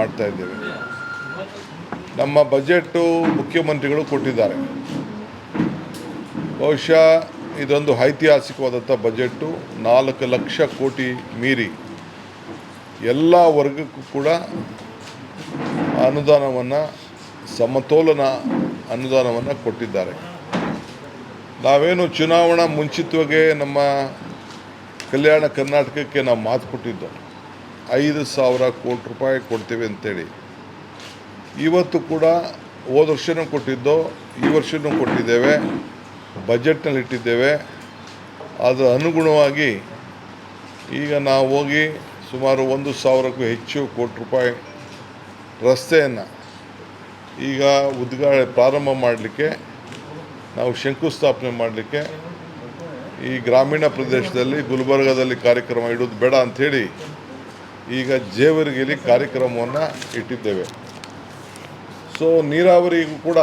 ಮಾಡ್ತಾ ಇದ್ದೇವೆ. ನಮ್ಮ ಬಜೆಟು ಮುಖ್ಯಮಂತ್ರಿಗಳು ಕೊಟ್ಟಿದ್ದಾರೆ. ಬಹುಶಃ ಇದೊಂದು ಐತಿಹಾಸಿಕವಾದಂಥ ಬಜೆಟು. 4 ಲಕ್ಷ ಕೋಟಿ ಮೀರಿ ಎಲ್ಲ ವರ್ಗಕ್ಕೂ ಕೂಡ ಅನುದಾನವನ್ನು, ಸಮತೋಲನ ಅನುದಾನವನ್ನು ಕೊಟ್ಟಿದ್ದಾರೆ. ನಾವೇನು ಚುನಾವಣಾ ಮುಂಚಿತವಾಗಿ ನಮ್ಮ ಕಲ್ಯಾಣ ಕರ್ನಾಟಕಕ್ಕೆ ನಾವು ಮಾತು ಕೊಟ್ಟಿದ್ದು 5,000 ಕೋಟಿ ರೂಪಾಯಿ ಕೊಡ್ತೀವಿ ಅಂತೇಳಿ. ಇವತ್ತು ಕೂಡ ಹೋದ ವರ್ಷವೂ ಕೊಟ್ಟಿದ್ದು, ಈ ವರ್ಷವೂ ಕೊಟ್ಟಿದ್ದೇವೆ, ಬಜೆಟ್ನಲ್ಲಿ ಇಟ್ಟಿದ್ದೇವೆ. ಅದರ ಅನುಗುಣವಾಗಿ ಈಗ ನಾವು ಹೋಗಿ ಸುಮಾರು 1,000ಕ್ಕೂ ಹೆಚ್ಚು ಕೋಟಿ ರೂಪಾಯಿ ರಸ್ತೆಯನ್ನು ಈಗ ಪ್ರಾರಂಭ ಮಾಡಲಿಕ್ಕೆ, ನಾವು ಶಂಕುಸ್ಥಾಪನೆ ಮಾಡಲಿಕ್ಕೆ ಈ ಗ್ರಾಮೀಣ ಪ್ರದೇಶದಲ್ಲಿ ಗುಲ್ಬರ್ಗದಲ್ಲಿ ಕಾರ್ಯಕ್ರಮ ಇಡೋದು ಬೇಡ ಅಂಥೇಳಿ ಈಗ ಜೇವರ್ಗಿಯಲ್ಲಿ ಕಾರ್ಯಕ್ರಮವನ್ನು ಇಟ್ಟಿದ್ದೇವೆ. ಸೊ ನೀರಾವರಿಗೂ ಕೂಡ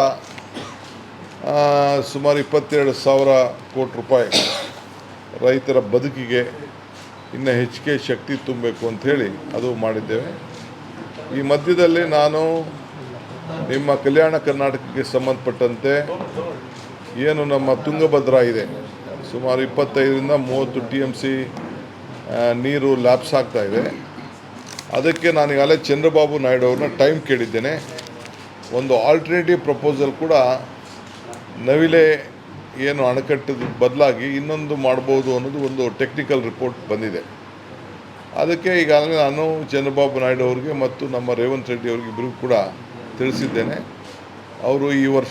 ಸುಮಾರು 22,000 ಕೋಟಿ ರೂಪಾಯಿ ರೈತರ ಬದುಕಿಗೆ ಇನ್ನು ಹೆಚ್ಚಿಗೆ ಶಕ್ತಿ ತುಂಬಬೇಕು ಅಂಥೇಳಿ ಅದು ಮಾಡಿದ್ದೇವೆ. ಈ ಮಧ್ಯದಲ್ಲಿ ನಾನು ನಿಮ್ಮ ಕಲ್ಯಾಣ ಕರ್ನಾಟಕಕ್ಕೆ ಸಂಬಂಧಪಟ್ಟಂತೆ ಏನು ನಮ್ಮ ತುಂಗಭದ್ರಾ ಇದೆ, ಸುಮಾರು 25ರಿಂದ 30 TMC ನೀರು ಲ್ಯಾಪ್ಸ್ ಆಗ್ತಾಯಿದೆ. ಅದಕ್ಕೆ ನಾನು ಈಗಾಗಲೇ ಚಂದ್ರಬಾಬು ನಾಯ್ಡು ಅವ್ರನ್ನ ಟೈಮ್ ಕೇಳಿದ್ದೇನೆ. ಒಂದು ಆಲ್ಟರ್ನೇಟಿವ್ ಪ್ರಪೋಸಲ್ ಕೂಡ ನವಿಲೆ ಏನು ಅಣೆಕಟ್ಟದ ಬದಲಾಗಿ ಇನ್ನೊಂದು ಮಾಡ್ಬೋದು ಅನ್ನೋದು ಒಂದು ಟೆಕ್ನಿಕಲ್ ರಿಪೋರ್ಟ್ ಬಂದಿದೆ. ಅದಕ್ಕೆ ಈಗಾಗಲೇ ನಾನು ಚಂದ್ರಬಾಬು ನಾಯ್ಡು ಅವ್ರಿಗೆ ಮತ್ತು ನಮ್ಮ ರೇವಂತ್ ರೆಡ್ಡಿ ಅವ್ರಿಗೆ ಇಬ್ಬರಿಗೂ ಕೂಡ ತಿಳಿಸಿದ್ದೇನೆ. ಅವರು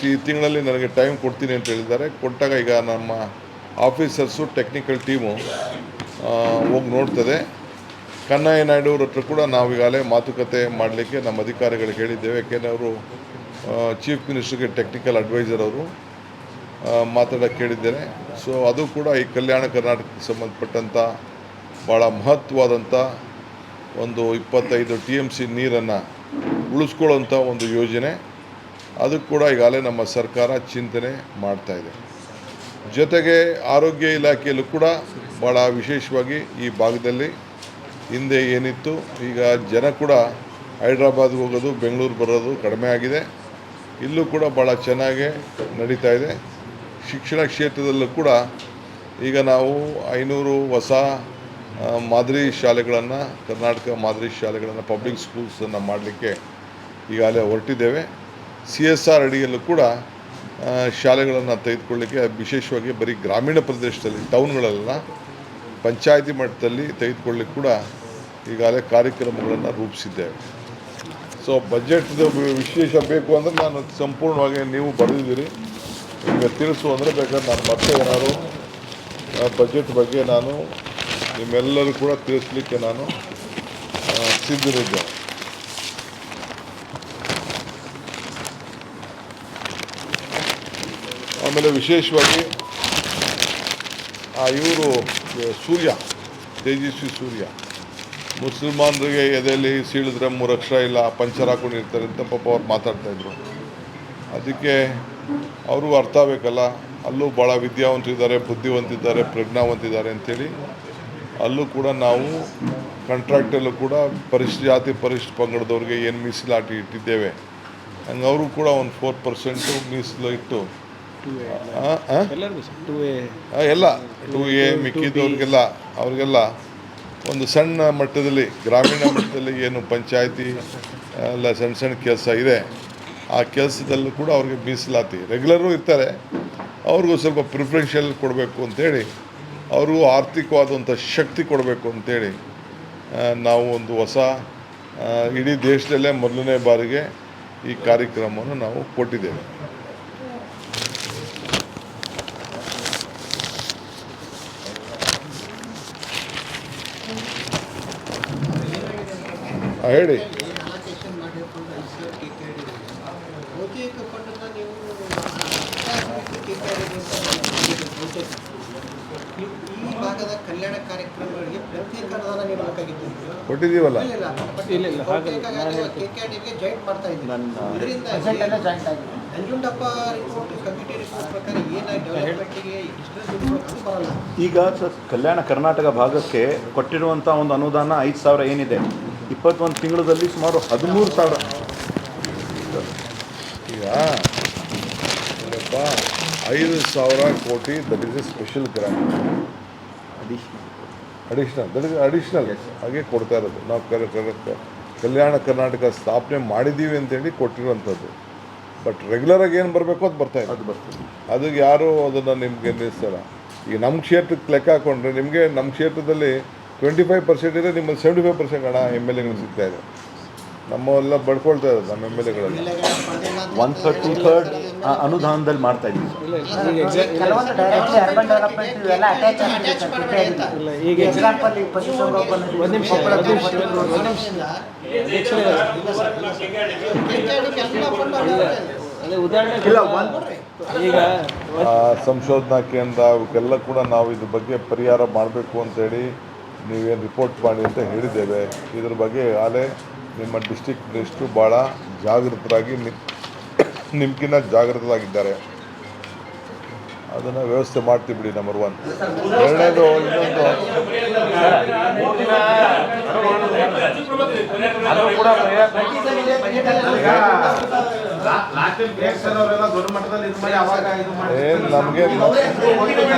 ಈ ತಿಂಗಳಲ್ಲಿ ನನಗೆ ಟೈಮ್ ಕೊಡ್ತೀನಿ ಅಂತ ಹೇಳಿದ್ದಾರೆ. ಕೊಟ್ಟಾಗ ಈಗ ನಮ್ಮ ಆಫೀಸರ್ಸು ಟೆಕ್ನಿಕಲ್ ಟೀಮು ಹೋಗಿ ನೋಡ್ತದೆ. ಕನ್ನಯ್ಯ ನಾಯ್ಡು ಅವ್ರ ಹತ್ರ ಕೂಡ ನಾವು ಈಗಾಗಲೇ ಮಾತುಕತೆ ಮಾಡಲಿಕ್ಕೆ ನಮ್ಮ ಅಧಿಕಾರಿಗಳಿಗೆ ಹೇಳಿದ್ದೇವೆ. ಯಾಕೆಂದರೆ ಅವರು ಚೀಫ್ ಮಿನಿಸ್ಟರ್ಗೆ ಟೆಕ್ನಿಕಲ್ ಅಡ್ವೈಸರ್ ಅವರು ಮಾತಾಡೋಕ್ಕೆ ಕೇಳಿದ್ದೇನೆ. ಸೊ ಅದು ಕೂಡ ಈ ಕಲ್ಯಾಣ ಕರ್ನಾಟಕಕ್ಕೆ ಸಂಬಂಧಪಟ್ಟಂಥ ಭಾಳ ಮಹತ್ವವಾದಂಥ ಒಂದು 25 TMC ನೀರನ್ನು ಉಳಿಸ್ಕೊಳ್ಳೋಂಥ ಒಂದು ಯೋಜನೆ. ಅದು ಕೂಡ ಈಗಾಗಲೇ ನಮ್ಮ ಸರ್ಕಾರ ಚಿಂತನೆ ಮಾಡ್ತಾಯಿದೆ. ಜೊತೆಗೆ ಆರೋಗ್ಯ ಇಲಾಖೆಯಲ್ಲೂ ಕೂಡ ಭಾಳ ವಿಶೇಷವಾಗಿ ಈ ಭಾಗದಲ್ಲಿ ಹಿಂದೆ ಏನಿತ್ತು, ಈಗ ಜನ ಕೂಡ ಹೈದ್ರಾಬಾದ್ಗೆ ಹೋಗೋದು, ಬೆಂಗಳೂರು ಬರೋದು ಕಡಿಮೆ ಆಗಿದೆ. ಇಲ್ಲೂ ಕೂಡ ಭಾಳ ಚೆನ್ನಾಗೇ ನಡೀತಾ ಇದೆ. ಶಿಕ್ಷಣ ಕ್ಷೇತ್ರದಲ್ಲೂ ಕೂಡ ಈಗ ನಾವು 500 ಹೊಸ ಮಾದರಿ ಶಾಲೆಗಳನ್ನು, ಕರ್ನಾಟಕ ಮಾದರಿ ಶಾಲೆಗಳನ್ನು, ಪಬ್ಲಿಕ್ ಸ್ಕೂಲ್ಸನ್ನು ಮಾಡಲಿಕ್ಕೆ ಈಗಾಗಲೇ ಹೊರಟಿದ್ದೇವೆ. CSR ಅಡಿಯಲ್ಲೂ ಕೂಡ ಶಾಲೆಗಳನ್ನು ತೆಗೆದುಕೊಳ್ಳಿಕ್ಕೆ, ವಿಶೇಷವಾಗಿ ಬರೀ ಗ್ರಾಮೀಣ ಪ್ರದೇಶದಲ್ಲಿ, ಟೌನ್ಗಳೆಲ್ಲ ಪಂಚಾಯತಿ ಮಟ್ಟದಲ್ಲಿ ತೆಗೆದುಕೊಳ್ಳಿಕ್ಕೆ ಕೂಡ ಈಗಾಗಲೇ ಕಾರ್ಯಕ್ರಮಗಳನ್ನು ರೂಪಿಸಿದ್ದೇವೆ. ಸೊ ಬಜೆಟ್ದು ವಿಶೇಷ ಬೇಕು ಅಂದರೆ ನಾನು ಸಂಪೂರ್ಣವಾಗಿ, ನೀವು ಬರೆದಿದ್ದೀರಿ, ನಿಮಗೆ ತಿಳಿಸು ಅಂದರೆ ಬೇಕಾದ್ರೆ ನಾನು ಮತ್ತೆ ಏನಾದ್ರು ಬಜೆಟ್ ಬಗ್ಗೆ ನಾನು ನಿಮ್ಮೆಲ್ಲರೂ ಕೂಡ ತಿಳಿಸ್ಲಿಕ್ಕೆ ನಾನು ಸಿದ್ಧರಿದ್ದೇನೆ. ಆಮೇಲೆ ವಿಶೇಷವಾಗಿ ಇವರು ತೇಜಸ್ವಿ ಸೂರ್ಯ ಮುಸಲ್ಮಾನರಿಗೆ ಎದೆಯಲ್ಲಿ ಸೀಳಿದ್ರೆ 3 ಅಕ್ಷರ ಇಲ್ಲ, ಪಂಚರ್ ಹಾಕೊಂಡಿರ್ತಾರೆ ಅಂತ ಪಾಪ ಅವ್ರು ಮಾತಾಡ್ತಾಯಿದ್ರು. ಅದಕ್ಕೆ ಅವ್ರಿಗೂ ಅರ್ಥ ಆಗಬೇಕಲ್ಲ, ಅಲ್ಲೂ ಭಾಳ ವಿದ್ಯಾವಂತರಿದ್ದಾರೆ, ಬುದ್ಧಿವಂತಿದ್ದಾರೆ, ಪ್ರಜ್ಞಾವಂತಿದ್ದಾರೆ ಅಂಥೇಳಿ ಅಲ್ಲೂ ಕೂಡ ನಾವು ಕಾಂಟ್ರಾಕ್ಟಲ್ಲೂ ಕೂಡ ಪರಿಶಿಷ್ಟ ಜಾತಿ ಪರಿಶಿಷ್ಟ ಪಂಗಡದವ್ರಿಗೆ ಏನು ಮೀಸಲಾತಿ ಇಟ್ಟಿದ್ದೇವೆ, ಹಂಗೆ ಅವರು ಕೂಡ ಒಂದು 4% ಮೀಸಲು ಇಟ್ಟು ಎಲ್ಲ 2A ಮಿಕ್ಕಿದವ್ರಿಗೆಲ್ಲ ಅವ್ರಿಗೆಲ್ಲ ಒಂದು ಸಣ್ಣ ಮಟ್ಟದಲ್ಲಿ, ಗ್ರಾಮೀಣ ಮಟ್ಟದಲ್ಲಿ ಏನು ಪಂಚಾಯತಿ ಎಲ್ಲ ಸಣ್ಣ ಕೆಲಸ ಇದೆ, ಆ ಕೆಲಸದಲ್ಲೂ ಕೂಡ ಅವ್ರಿಗೆ ಮೀಸಲಾತಿ, ರೆಗ್ಯುಲರು ಇರ್ತಾರೆ, ಅವ್ರಿಗೂ ಸ್ವಲ್ಪ ಪ್ರಿಫರೆನ್ಷಿಯಲ್ ಕೊಡಬೇಕು ಅಂಥೇಳಿ, ಅವ್ರಿಗೂ ಆರ್ಥಿಕವಾದಂಥ ಶಕ್ತಿ ಕೊಡಬೇಕು ಅಂಥೇಳಿ ನಾವು ಒಂದು ಹೊಸ, ಇಡೀ ದೇಶದಲ್ಲೇ ಮೊದಲನೇ ಬಾರಿಗೆ ಈ ಕಾರ್ಯಕ್ರಮವನ್ನು ನಾವು ಕೊಟ್ಟಿದ್ದೇವೆ. ಹೇಳಿ. ಕೊಟ್ಟಿದ್ದೀವಲ್ಲ, ಈಗ ಕಲ್ಯಾಣ ಕರ್ನಾಟಕ ಭಾಗಕ್ಕೆ ಕೊಟ್ಟಿರುವಂಥ ಒಂದು ಅನುದಾನ 5,000 ಏನಿದೆ, 21 ತಿಂಗಳಲ್ಲಿ ಸುಮಾರು 13,000. ಈಗ ಏನಪ್ಪ 5,000 ಕೋಟಿ that is A special grant, additional that is additional ಹಾಗೆ ಕೊಡ್ತಾ ಇರೋದು. ನಾವು ಕಲ್ಯಾಣ ಕರ್ನಾಟಕ ಸ್ಥಾಪನೆ ಮಾಡಿದ್ದೀವಿ ಅಂತೇಳಿ ಕೊಟ್ಟಿರುವಂಥದ್ದು. ಬಟ್ ರೆಗ್ಯುಲರಾಗಿ ಏನು ಬರಬೇಕು ಅದು ಬರ್ತಾ ಇದೆ, ಅದು ಬರ್ತದೆ. ಅದಕ್ಕೆ ಯಾರೂ ಅದನ್ನು ನಿಮಗೆ ನಿಲ್ಲಿಸಲ್ಲ. ಈಗ ನಮ್ಮ ಕ್ಷೇತ್ರಕ್ಕೆ ಲೆಕ್ಕ ಹಾಕ್ಕೊಂಡ್ರೆ ನಿಮಗೆ ನಮ್ಮ ಕ್ಷೇತ್ರದಲ್ಲಿ 25% ಇದೆ, ನಿಮ್ಮಲ್ಲಿ 75% ಹಣ MLAಗಳಿಗೆ ಸಿಗ್ತಾ ಇದೆ. ನಮ್ಮೆಲ್ಲ ಬಡ್ಕೊಳ್ತಾ ಇರೋದು ನಮ್ಮ MLAಗಳಲ್ಲಿ 1/3 ಅನುದಾನದಲ್ಲಿ ಮಾಡ್ತಾ ಇದ್ದೀವಿ. ಕೆಲವೊಂದು ಡೈರೆಕ್ಟ್ಲಿ ಅರ್ಬನ್ ಡೆವಲಪ್ಮೆಂಟ್ ಇವೆಲ್ಲ ಅಟ್ಯಾಚ್ ಆಗಿದೆ ಸರ್. ಇಲ್ಲ ಈಗ ಎಕ್ಸಾಂಪಲ್ ಈ ಪಶುಸಂಗೋಪನೆ ಒಂದು ನಿಮಿಷ ಉದಾಹರಣೆ ಇಲ್ಲ. ಈಗ ಸಂಶೋಧನಾ ಕೇಂದ್ರ ಅವಕ್ಕೆಲ್ಲ ಕೂಡ ನಾವು ಇದ್ರ ಬಗ್ಗೆ ಪರಿಹಾರ ಮಾಡಬೇಕು ಅಂತೇಳಿ ನೀವೇನು ರಿಪೋರ್ಟ್ ಮಾಡಿ ಅಂತ ಹೇಳಿದ್ದೇವೆ. ಇದ್ರ ಬಗ್ಗೆ ಆಲೇ ನಿಮ್ಮ ಡಿಸ್ಟಿಕ್ ಮಿನಿಸ್ಟ್ರು ಭಾಳ ಜಾಗೃತರಾಗಿ ನಿಮ್ಗಿನ್ನ ಜಾಗೃತರಾಗಿದ್ದಾರೆ. ಅದನ್ನು ವ್ಯವಸ್ಥೆ ಮಾಡ್ತೀವಿ ಬಿಡಿ. ನಂಬರ್ 1. ಎರಡನೇದು ಇನ್ನೊಂದು ಏನು ನಮಗೆ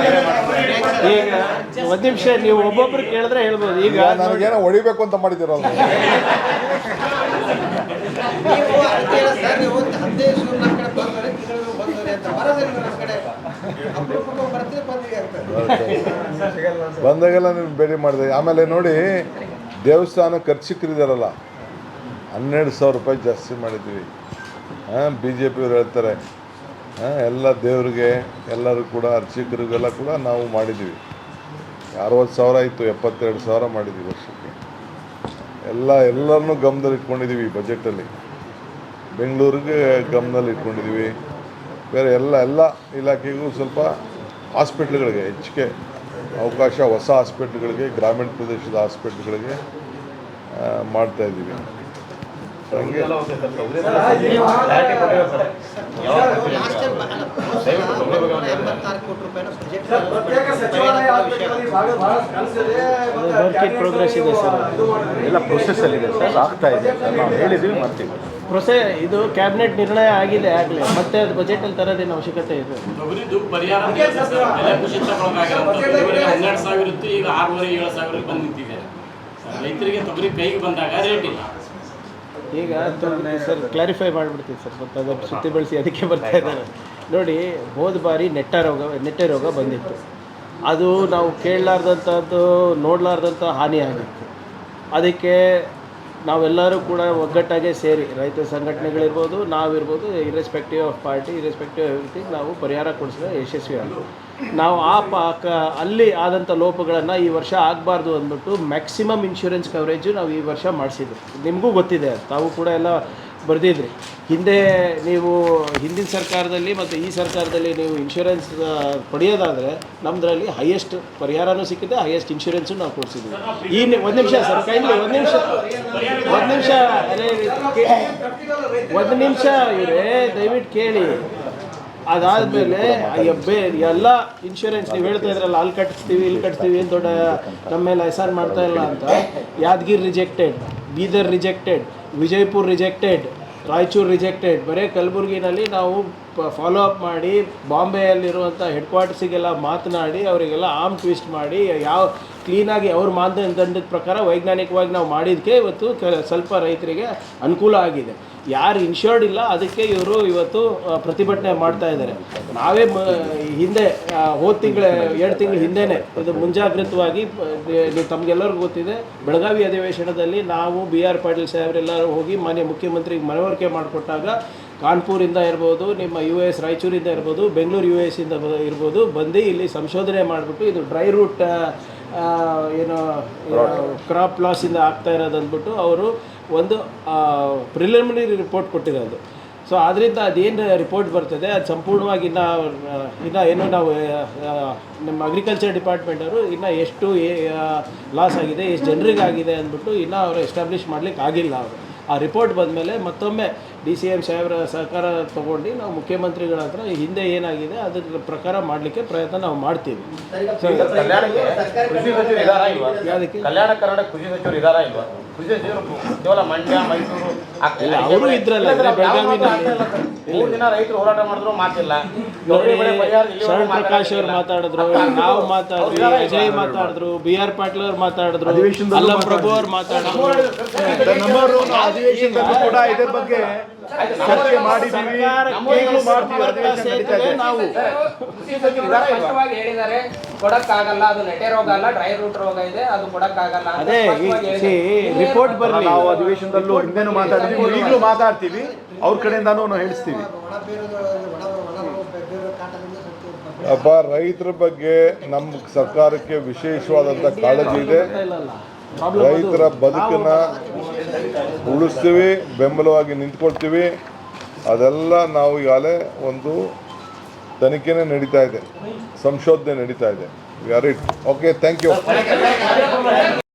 ಈಗ ಒಂದು ನಿಮಿಷ ನೀವು ಒಬ್ಬೊಬ್ರು ಕೇಳಿದ್ರೆ ಹೇಳ್ಬೋದು. ಈಗ ನನಗೇನೋ ಹೊಡಿಬೇಕು ಅಂತ ಮಾಡಿದ್ದೀರಲ್ಲ. ಬಂದಾಗೆಲ್ಲ ನೀವು ಭೇಟಿ ಮಾಡಿದೆ. ಆಮೇಲೆ ನೋಡಿ, ದೇವಸ್ಥಾನ ಖರ್ಚಿಕರಿದ್ದಾರಲ್ಲ 12,000 ರೂಪಾಯಿ ಜಾಸ್ತಿ ಮಾಡಿದ್ದೀವಿ. BJP ಅವ್ರು ಹೇಳ್ತಾರೆ ಎಲ್ಲ ದೇವರಿಗೆ ಎಲ್ಲರೂ ಕೂಡ ಅರ್ಚಕರಿಗೆಲ್ಲ ಕೂಡ ನಾವು ಮಾಡಿದ್ದೀವಿ. 60,000 ಇತ್ತು, 72,000 ಮಾಡಿದ್ದೀವಿ ವರ್ಷಕ್ಕೆ. ಎಲ್ಲರನ್ನೂ ಗಮನದಲ್ಲಿ ಇಟ್ಕೊಂಡಿದ್ದೀವಿ ಈ ಬಜೆಟಲ್ಲಿ. ಬೆಂಗಳೂರಿಗೆ ಗಮನದಲ್ಲಿ ಇಟ್ಕೊಂಡಿದ್ದೀವಿ. ಬೇರೆ ಎಲ್ಲ ಇಲಾಖೆಗೂ ಸ್ವಲ್ಪ ಹಾಸ್ಪಿಟ್ಲ್ಗಳಿಗೆ ಹೆಚ್ಚಿಗೆ ಅವಕಾಶ, ಹೊಸ ಹಾಸ್ಪಿಟ್ಲ್ಗಳಿಗೆ, ಗ್ರಾಮೀಣ ಪ್ರದೇಶದ ಹಾಸ್ಪಿಟ್ಲ್ಗಳಿಗೆ ಮಾಡ್ತಾಯಿದ್ದೀವಿ. ಹಂಗೆ ಪ್ರೋಗ್ರೆಸ್ ಇದೆ ಸರ್, ಎಲ್ಲ ಪ್ರೊಸೆಸ್ಸಲ್ಲಿದೆ ಸರ್, ಆಗ್ತಾ ಇದೆ ಸರ್. ನಾವು ಹೇಳಿದ್ದೀವಿ ಮಾಡ್ತೀವಿ. ಇದು ಕ್ಯಾಬಿನೆಟ್ ನಿರ್ಣಯ ಆಗಿದೆ ಆಗಲೇ, ಮತ್ತೆ ಅದು ಬಜೆಟಲ್ಲಿ ತರೋದೇನು ಅವಶ್ಯಕತೆ ಇದೆ? ತೊಗರಿದು ಪರಿಹಾರ ಬೆಲೆ ಕುಸಿತಕ್ಕೊಳಗಾಗಿರೋಂಥದ್ದು 12,000 ಇತ್ತು, ಈಗ 6,500-7,000 ಬಂದು ನಿಂತಿದೆ. ರೈತರಿಗೆ ತೊಗರಿ ಕೈಗೆ ಬಂದಾಗ ರೇಟ್ ಇಲ್ಲ. ಈಗ ಸರ್ ಕ್ಲಾರಿಫೈ ಮಾಡಿಬಿಡ್ತೀವಿ ಸರ್, ಮತ್ತು ಅದನ್ನು ಸುತ್ತಿ ಬೆಳೆಸಿ ಅದಕ್ಕೆ ಬರ್ತಾ ಇದ್ದಾರೆ ನೋಡಿ. ಹೋದ ಬಾರಿ ನೆಟ್ಟೆ ರೋಗ ಬಂದಿತ್ತು. ಅದು ನಾವು ಕೇಳಲಾರ್ದಂಥದ್ದು, ನೋಡಲಾರ್ದಂಥ ಹಾನಿ ಆಗಿತ್ತು. ಅದಕ್ಕೆ ನಾವೆಲ್ಲರೂ ಕೂಡ ಒಗ್ಗಟ್ಟಾಗೆ ಸೇರಿ, ರೈತ ಸಂಘಟನೆಗಳಿರ್ಬೋದು, ನಾವಿರ್ಬೋದು, irrespective of party, irrespective of everything, ನಾವು ಪರಿಹಾರ ಕೊಡಿಸಿದ್ರೆ ಯಶಸ್ವಿ ಆಗೋದು. ನಾವು ಅಲ್ಲಿ ಆದಂಥ ಲೋಪಗಳನ್ನು ಈ ವರ್ಷ ಆಗಬಾರ್ದು ಅಂದ್ಬಿಟ್ಟು ಮ್ಯಾಕ್ಸಿಮಮ್ ಇನ್ಶೂರೆನ್ಸ್ ಕವರೇಜು ನಾವು ಈ ವರ್ಷ ಮಾಡಿಸಿದ್ವಿ. ನಿಮಗೂ ಗೊತ್ತಿದೆ, ತಾವು ಕೂಡ ಎಲ್ಲ ಬರೆದಿದ್ರಿ. ನೀವು ಹಿಂದಿನ ಸರ್ಕಾರದಲ್ಲಿ ಮತ್ತು ಈ ಸರ್ಕಾರದಲ್ಲಿ ನೀವು ಇನ್ಶೂರೆನ್ಸ್ ಪಡೆಯೋದಾದರೆ ನಮ್ಮದ್ರಲ್ಲಿ ಹೈಯೆಸ್ಟ್ ಪರಿಹಾರನೂ ಸಿಕ್ಕಿದೆ, ಹೈಯೆಸ್ಟ್ ಇನ್ಶೂರೆನ್ಸು ನಾವು ಕೊಡಿಸಿದ್ವಿ. ಒಂದು ನಿಮಿಷ ಸರ್, ಕೈಂಡ್ಲಿ ಒಂದು ನಿಮಿಷ ಇವರೇ ದಯವಿಟ್ಟು ಕೇಳಿ. ಅದಾದಮೇಲೆ ಎಲ್ಲ ಇನ್ಶೂರೆನ್ಸ್ ನೀವು ಹೇಳ್ತಾ ಇದ್ರಲ್ಲ, ಅಲ್ಲಿ ಕಟ್ಟಿಸ್ತೀವಿ ಇಲ್ಲಿ ಕಟ್ಟಿಸ್ತೀವಿ ಏನು ದೊಡ್ಡ ನಮ್ಮ ಮೇಲೆ ಎಸಾನ್ ಮಾಡ್ತಾ ಇಲ್ಲ ಅಂತ. Yadgir rejected, Bidar rejected, Vijayapura rejected, Raichur rejected. ಬರೀ ಕಲಬುರಗಿನಲ್ಲಿ ನಾವು ಫಾಲೋ ಅಪ್ ಮಾಡಿ ಬಾಂಬೆಯಲ್ಲಿರುವಂಥ ಹೆಡ್ ಕ್ವಾರ್ಟರ್ಸಿಗೆಲ್ಲ ಮಾತನಾಡಿ ಅವರಿಗೆಲ್ಲ ಆರ್ಮ್ ಟ್ವಿಸ್ಟ್ ಮಾಡಿ ಕ್ಲೀನಾಗಿ ಅವ್ರ ಮಾನದಂಡದ ಪ್ರಕಾರ ವೈಜ್ಞಾನಿಕವಾಗಿ ನಾವು ಮಾಡಿದ್ದಕ್ಕೆ ಇವತ್ತು ಸ್ವಲ್ಪ ರೈತರಿಗೆ ಅನುಕೂಲ ಆಗಿದೆ. ಯಾರು ಇನ್ಶೂರ್ಡ್ ಇಲ್ಲ ಅದಕ್ಕೆ ಇವರು ಇವತ್ತು ಪ್ರತಿಭಟನೆ ಮಾಡ್ತಾ ಇದ್ದಾರೆ. ನಾವೇ ಹಿಂದೆ ಹೋದ ತಿಂಗಳ 2 ತಿಂಗಳ ಹಿಂದೆಯೇ ಇದು ಮುಂಜಾಗ್ರತವಾಗಿ, ನೀವು ತಮಗೆಲ್ಲರಿಗೂ ಗೊತ್ತಿದೆ, ಬೆಳಗಾವಿ ಅಧಿವೇಶನದಲ್ಲಿ ನಾವು BR ಪಾಟೀಲ್ ಸಾಹೇಬರೆಲ್ಲರೂ ಹೋಗಿ ಮಾನ್ಯ ಮುಖ್ಯಮಂತ್ರಿಗೆ ಮನವರಿಕೆ ಮಾಡಿಕೊಟ್ಟಾಗ ಕಾನ್ಪುರಿಂದ ಇರ್ಬೋದು, ನಿಮ್ಮ US ರಾಯಚೂರಿಂದ ಇರ್ಬೋದು, ಬೆಂಗಳೂರು US ಇಂದ ಇರ್ಬೋದು, ಬಂದು ಇಲ್ಲಿ ಸಂಶೋಧನೆ ಮಾಡಿಬಿಟ್ಟು ಇದು ಡ್ರೈ ರೂಟ್ ಕ್ರಾಪ್ ಲಾಸಿಂದ ಆಗ್ತಾ ಇರೋದು ಅಂದ್ಬಿಟ್ಟು ಅವರು ಒಂದು ಪ್ರಿಲಿಮಿನರಿ ರಿಪೋರ್ಟ್ ಕೊಟ್ಟಿರೋದು. ಸೊ ಆದ್ದರಿಂದ ಅದೇನು ರಿಪೋರ್ಟ್ ಬರ್ತದೆ ಅದು ಸಂಪೂರ್ಣವಾಗಿ ಇನ್ನು ಏನು ನಾವು ನಮ್ಮ ಅಗ್ರಿಕಲ್ಚರ್ ಡಿಪಾರ್ಟ್ಮೆಂಟವರು ಇನ್ನು ಎಷ್ಟು ಲಾಸ್ ಆಗಿದೆ, ಎಷ್ಟು ಜನರಿಗೆ ಆಗಿದೆ ಅಂದ್ಬಿಟ್ಟು ಇನ್ನೂ ಅವರು ಎಸ್ಟಾಬ್ಲಿಷ್ ಮಾಡಲಿಕ್ಕೆ ಆಗಿಲ್ಲ. ಅವರು ಆ ರಿಪೋರ್ಟ್ ಬಂದಮೇಲೆ ಮತ್ತೊಮ್ಮೆ DCM ಸಾಹೇಬರ ಸಹಕಾರ ತೊಗೊಂಡು ನಾವು ಮುಖ್ಯಮಂತ್ರಿಗಳ ಹತ್ರ ಹಿಂದೆ ಏನಾಗಿದೆ ಅದ್ರ ಪ್ರಕಾರ ಮಾಡಲಿಕ್ಕೆ ಪ್ರಯತ್ನ ನಾವು ಮಾಡ್ತೀವಿ. ಕಲ್ಯಾಣ ಕರ್ನಾಟಕ ಕೃಷಿ ಸಚಿವರು ಇದ್ದಾರಾ ಇಲ್ವಾ? ಕೇವಲ ಮಂಡ್ಯ ಮೈಸೂರು ಇಲ್ಲ, ಅವರು ಇದ್ರಲ್ಲ, ಬೆಳಗಾವಿನಲ್ಲಿ. 3 ದಿನ ರೈತರು ಹೋರಾಟ ಮಾಡಿದ್ರು ಮಾತಿಲ್ಲ. ನೋಡಿ, ಶರಣ್ ಪ್ರಕಾಶ್ ಅವ್ರು ಮಾತಾಡಿದ್ರು, ನಾವು ಮಾತಾಡಿದ್ವಿ, ಅಜಯ್ ಮಾತಾಡಿದ್ರು, BR ಪಾಟೀಲ್ ಅವ್ರು ಮಾತಾಡಿದ್ರು, ಅಲ್ಲಂ ಪ್ರಭು ಅವ್ರು ಮಾತಾಡಿದ್ರು. ನಮ್ಮವರು ಅಧಿವೇಶನದಲ್ಲೂ ಕೂಡ ಇದ್ರ ಬಗ್ಗೆ ಚರ್ಚೆ ಮಾಡಿದ್ದೀವಿ, ಈಗಲೂ ಮಾಡ್ತೀವಿ. ಅಧಿವೇಶನ ನಡೀತಾ ಇದೆ. ನಾವು ಸ್ಪಷ್ಟವಾಗಿ ಹೇಳಿದ್ದಾರೆ, ಕೊಡಕ್ಕಾಗಲ್ಲ, ಅದು ನೆಟೆ ರೋಗ ಅಲ್ಲ, ಡ್ರೈ ರೂಟ್ ರೋಗ ಇದೆ, ಅದು ಕೊಡಕ್ಕಾಗಲ್ಲ ಅಂತ ಅದೇ ಸ್ಪಷ್ಟವಾಗಿ ಹೇಳಿದ್ದಾರೆ. ರಿಪೋರ್ಟ್ ಬರಲಿ. ನಾವು ಅಧಿವೇಶನದಲ್ಲೂ ಹಿಂದೆನೂ ಮಾತಾಡ್ತೀವಿ, ಈಗಲೂ ಮಾತಾಡ್ತೀವಿ, ಅವ್ರ ಕಡೆಯಿಂದಾನು ನಾವು ಹೇಳಿಸ್ತೀವಿ. ಒಬ್ಬ ರೈತರ ಬಗ್ಗೆ ನಮ್ಮ ಸರ್ಕಾರಕ್ಕೆ ವಿಶೇಷವಾದಂಥ ಕಾಳಜಿ ಇದೆ. ರೈತರ ಬದುಕನ್ನು ಉಳಿಸ್ತೀವಿ, ಬೆಂಬಲವಾಗಿ ನಿಂತ್ಕೊಳ್ತೀವಿ. ಅದೆಲ್ಲ ನಾವು ಈಗಾಗಲೇ ಒಂದು ತನಿಖೆನೇ ನಡೀತಾ ಇದೆ, ಸಂಶೋಧನೆ ನಡೀತಾ ಇದೆ. We are it. Okay, thank you.